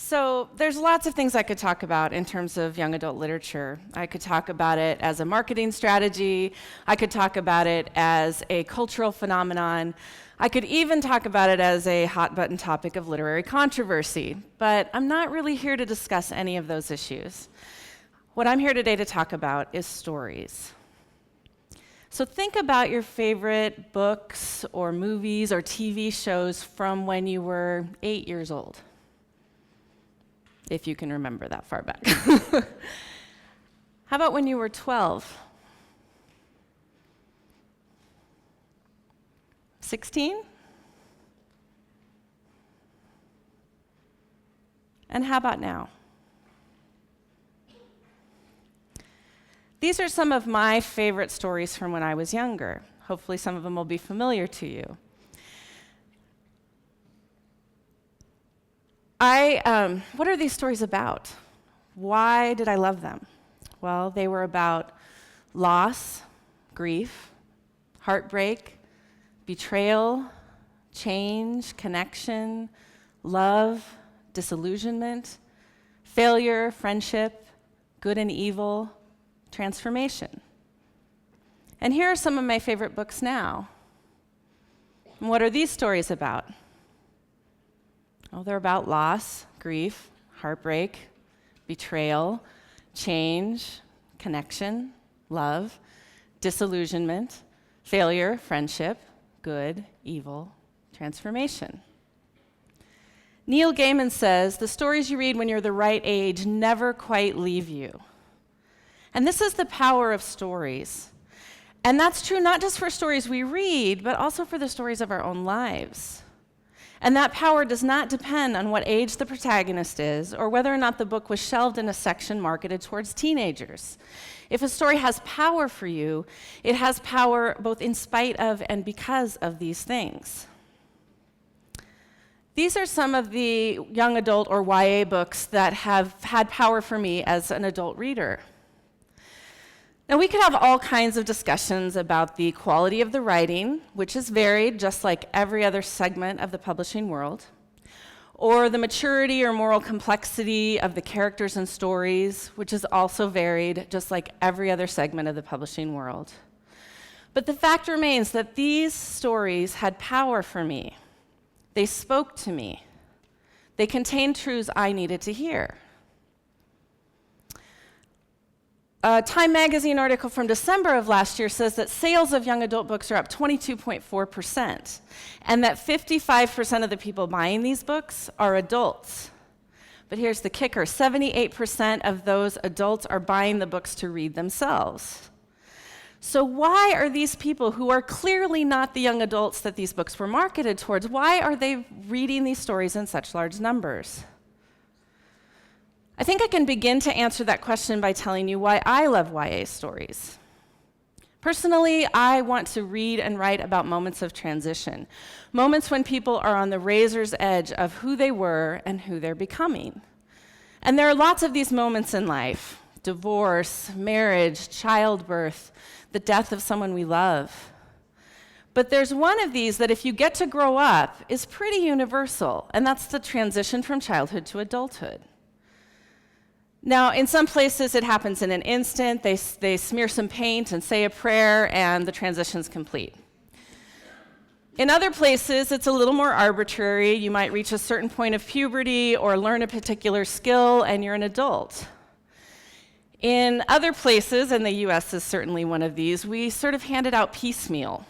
So there's lots of things I could talk about in terms of young adult literature. I could talk about it as a marketing strategy. I could talk about it as a cultural phenomenon. I could even talk about it as a hot-button topic of literary controversy. But I'm not really here to discuss any of those issues. What I'm here today to talk about is stories. So think about your favorite books or movies or TV shows from when you were 8 years old, if you can remember that far back. How about when you were 12? 16? And how about now? These are some of my favorite stories from when I was younger. Hopefully some of them will be familiar to you. What are these stories about? Why did I love them? Well, they were about loss, grief, heartbreak, betrayal, change, connection, love, disillusionment, failure, friendship, good and evil, transformation. And here are some of my favorite books now. And what are these stories about? Oh, they're about loss, grief, heartbreak, betrayal, change, connection, love, disillusionment, failure, friendship, good, evil, transformation. Neil Gaiman says, the stories you read when you're the right age never quite leave you. And this is the power of stories. And that's true not just for stories we read, but also for the stories of our own lives. And that power does not depend on what age the protagonist is or whether or not the book was shelved in a section marketed towards teenagers. If a story has power for you, it has power both in spite of and because of these things. These are some of the young adult or YA books that have had power for me as an adult reader. Now, we could have all kinds of discussions about the quality of the writing, which is varied just like every other segment of the publishing world, or the maturity or moral complexity of the characters and stories, which is also varied just like every other segment of the publishing world. But the fact remains that these stories had power for me. They spoke to me. They contained truths I needed to hear. A Time magazine article from December of last year says that sales of young adult books are up 22.4%, and that 55% of the people buying these books are adults. But here's the kicker, 78% of those adults are buying the books to read themselves. So why are these people, who are clearly not the young adults that these books were marketed towards, why are they reading these stories in such large numbers? I think I can begin to answer that question by telling you why I love YA stories. Personally, I want to read and write about moments of transition, moments when people are on the razor's edge of who they were and who they're becoming. And there are lots of these moments in life: divorce, marriage, childbirth, the death of someone we love. But there's one of these that, if you get to grow up, is pretty universal, and that's the transition from childhood to adulthood. Now, in some places, it happens in an instant. They smear some paint and say a prayer, and the transition's complete. In other places, it's a little more arbitrary. You might reach a certain point of puberty or learn a particular skill, and you're an adult. In other places, and the US is certainly one of these, we sort of hand it out piecemeal.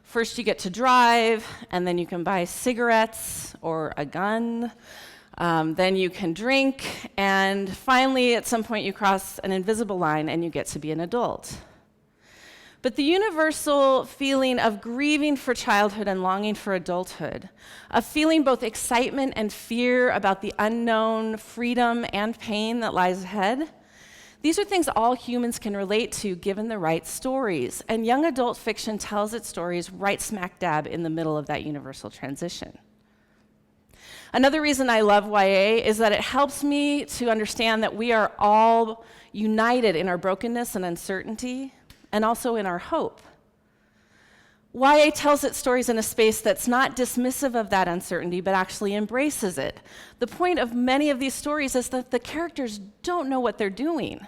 First, you get to drive, and then you can buy cigarettes or a gun. Then you can drink, and finally, at some point, you cross an invisible line and you get to be an adult. But the universal feeling of grieving for childhood and longing for adulthood, of feeling both excitement and fear about the unknown, freedom and pain that lies ahead, these are things all humans can relate to given the right stories, and young adult fiction tells its stories right smack dab in the middle of that universal transition. Another reason I love YA is that it helps me to understand that we are all united in our brokenness and uncertainty, and also in our hope. YA tells its stories in a space that's not dismissive of that uncertainty, but actually embraces it. The point of many of these stories is that the characters don't know what they're doing.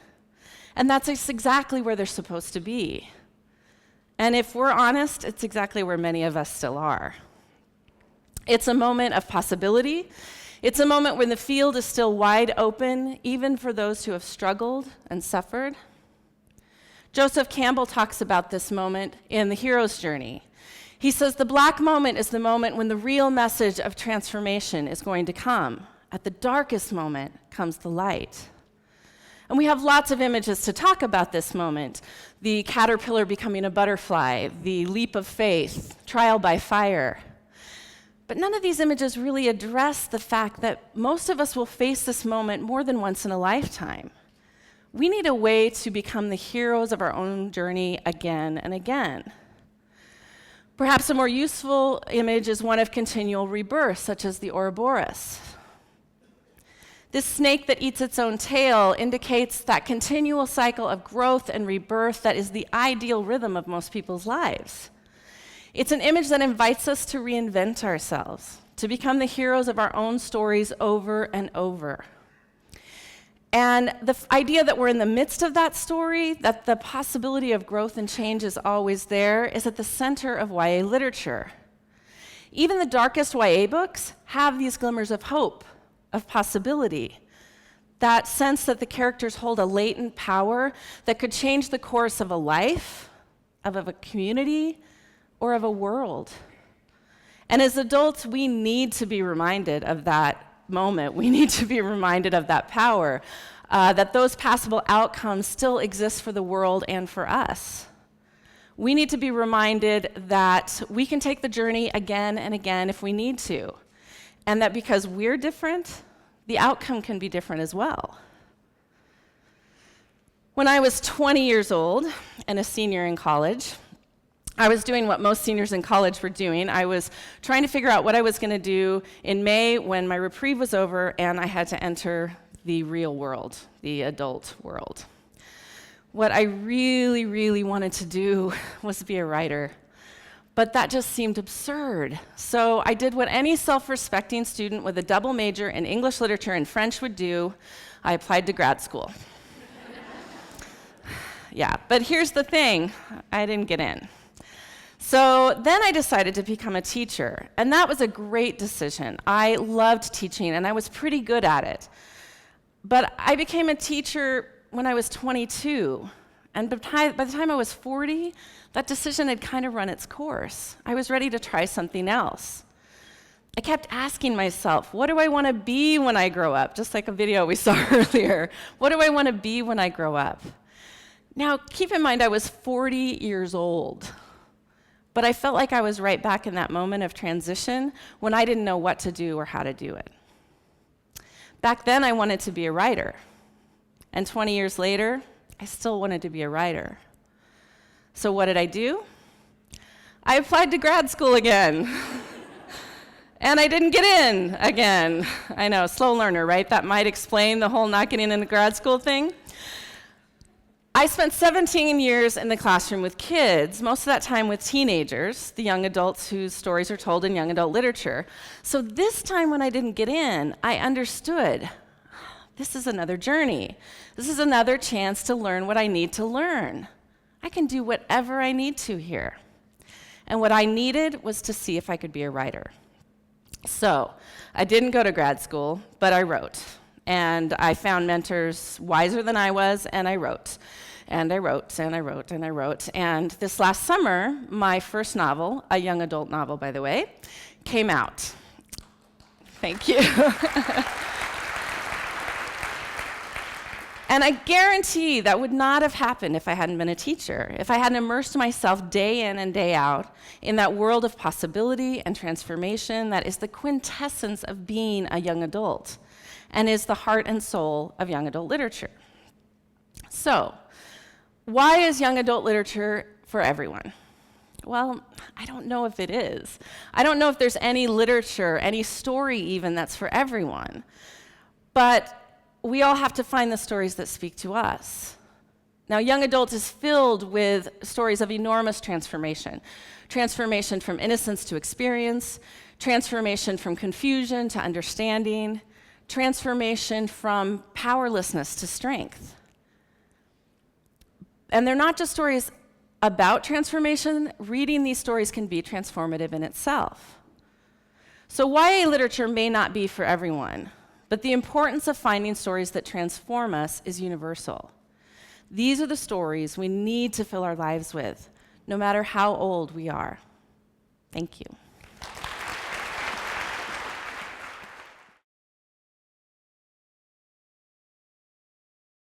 And that's exactly where they're supposed to be. And if we're honest, it's exactly where many of us still are. It's a moment of possibility. It's a moment when the field is still wide open, even for those who have struggled and suffered. Joseph Campbell talks about this moment in The Hero's Journey. He says, the black moment is the moment when the real message of transformation is going to come. At the darkest moment comes the light. And we have lots of images to talk about this moment. The caterpillar becoming a butterfly, the leap of faith, trial by fire. But none of these images really address the fact that most of us will face this moment more than once in a lifetime. We need a way to become the heroes of our own journey again and again. Perhaps a more useful image is one of continual rebirth, such as the Ouroboros. This snake that eats its own tail indicates that continual cycle of growth and rebirth that is the ideal rhythm of most people's lives. It's an image that invites us to reinvent ourselves, to become the heroes of our own stories over and over. And the idea that we're in the midst of that story, that the possibility of growth and change is always there, is at the center of YA literature. Even the darkest YA books have these glimmers of hope, of possibility, that sense that the characters hold a latent power that could change the course of a life, of a community, or of a world. And as adults, we need to be reminded of that moment. We need to be reminded of that power, that those possible outcomes still exist for the world and for us. We need to be reminded that we can take the journey again and again if we need to, and that because we're different, the outcome can be different as well. When I was 20 years old and a senior in college, I was doing what most seniors in college were doing. I was trying to figure out what I was going to do in May when my reprieve was over and I had to enter the real world, the adult world. What I really, really wanted to do was be a writer, but that just seemed absurd. So I did what any self-respecting student with a double major in English literature and French would do. I applied to grad school. Yeah, but here's the thing, I didn't get in. So then I decided to become a teacher, and that was a great decision. I loved teaching, and I was pretty good at it. But I became a teacher when I was 22, and by the time I was 40, that decision had kind of run its course. I was ready to try something else. I kept asking myself, what do I want to be when I grow up? Just like a video we saw earlier. What do I want to be when I grow up? Now, keep in mind, I was 40 years old. But I felt like I was right back in that moment of transition when I didn't know what to do or how to do it. Back then, I wanted to be a writer. And 20 years later, I still wanted to be a writer. So what did I do? I applied to grad school again. And I didn't get in again. I know, slow learner, right? That might explain the whole not getting into grad school thing. I spent 17 years in the classroom with kids, most of that time with teenagers, the young adults whose stories are told in young adult literature. So this time when I didn't get in, I understood, this is another journey. This is another chance to learn what I need to learn. I can do whatever I need to here. And what I needed was to see if I could be a writer. So I didn't go to grad school, but I wrote. And I found mentors wiser than I was, and I wrote. And I wrote, and I wrote, and I wrote. And this last summer, my first novel, a young adult novel, by the way, came out. Thank you. And I guarantee that would not have happened if I hadn't been a teacher, if I hadn't immersed myself day in and day out in that world of possibility and transformation that is the quintessence of being a young adult and is the heart and soul of young adult literature. So, why is young adult literature for everyone? Well, I don't know if it is. I don't know if there's any literature, any story even, that's for everyone. But we all have to find the stories that speak to us. Now, young adult is filled with stories of enormous transformation. Transformation from innocence to experience, transformation from confusion to understanding, transformation from powerlessness to strength. And they're not just stories about transformation. Reading these stories can be transformative in itself. So YA literature may not be for everyone, but the importance of finding stories that transform us is universal. These are the stories we need to fill our lives with, no matter how old we are. Thank you.